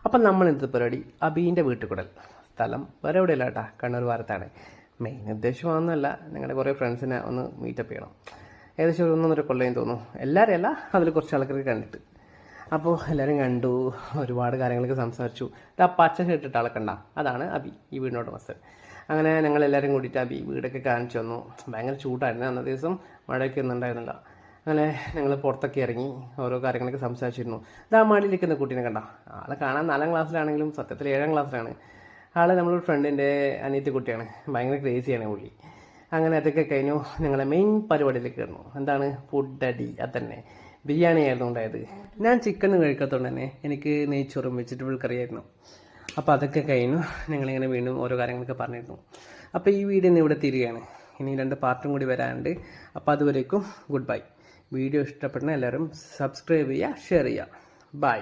അപ്പം നമ്മൾ ഇന്നത്തെ പരിപാടി അബീൻ്റെ വീട്ടിൽ കൂടൽ. സ്ഥലം വേറെ എവിടെയല്ല കേട്ടോ, കണ്ണൂർ ഭാഗത്താണ്. മെയിൻ ഉദ്ദേശമാണെന്നല്ല, ഞങ്ങളുടെ കുറേ ഫ്രണ്ട്സിനെ ഒന്ന് മീറ്റപ്പ് ചെയ്യണം. ഏകദേശം ഒരു 1.5 കൊല്ലം തോന്നുന്നു. എല്ലാവരും അല്ല, അതിൽ കുറച്ച് ആൾക്കാർക്ക് കണ്ടിട്ട്. അപ്പോൾ എല്ലാവരും കണ്ടു, ഒരുപാട് കാര്യങ്ങളൊക്കെ സംസാരിച്ചു. ആ പച്ച ഷർട്ടിട്ട ആളെ കണ്ട, അതാണ് അബി, ഈ വീടിനോട് മസ്തൻ. അങ്ങനെ ഞങ്ങളെല്ലാവരും കൂടിയിട്ട് അബി വീടൊക്കെ കാണിച്ചു തന്നു. ഭയങ്കര ചൂടായിരുന്നു അന്നത്തെ ദിവസം, മഴയൊക്കെ ഒന്നും ഉണ്ടായിരുന്നില്ല. അങ്ങനെ ഞങ്ങൾ പുറത്തൊക്കെ ഇറങ്ങി ഓരോ കാര്യങ്ങളൊക്കെ സംസാരിച്ചിരുന്നു. ഇതാ മാടിയിലിരിക്കുന്ന കുട്ടീനെ കണ്ട, ആളെ കാണാൻ 4ാം ക്ലാസ്സിലാണെങ്കിലും സത്യത്തിൽ 7ാം ക്ലാസ്സിലാണ്. ആൾ നമ്മളൊരു ഫ്രണ്ടിൻ്റെ അനിയത്തി കുട്ടിയാണ്, ഭയങ്കര ക്രേസിയാണ് പുള്ളി. അങ്ങനെ അതൊക്കെ കഴിഞ്ഞു. ഞങ്ങളെ മെയിൻ പരിപാടിയിലേക്ക് കയറുന്നു. എന്താണ്? ഫുഡ് അടി. അതന്നെ, ബിരിയാണി ആയിരുന്നു ഉണ്ടായത്. ഞാൻ ചിക്കൻ കഴിക്കാത്തതുകൊണ്ട് തന്നെ എനിക്ക് നെയ്ച്ചോറും വെജിറ്റബിൾ കറിയായിരുന്നു. അപ്പോൾ അതൊക്കെ കഴിഞ്ഞു. ഞങ്ങളിങ്ങനെ വീണ്ടും ഓരോ കാര്യങ്ങളൊക്കെ പറഞ്ഞിരുന്നു. അപ്പോൾ ഈ വീഡിയോ ഇന്ന് ഇവിടെ തീരുകയാണ്. ഇനി 2 പാർട്ടും കൂടി വരാനുണ്ട്. അപ്പോൾ അതുവരേക്കും ഗുഡ് ബൈ. വീഡിയോ ഇഷ്ടപ്പെടുന്ന എല്ലാവരും സബ്സ്ക്രൈബ് ചെയ്യുക, ഷെയർ ചെയ്യുക. ബൈ.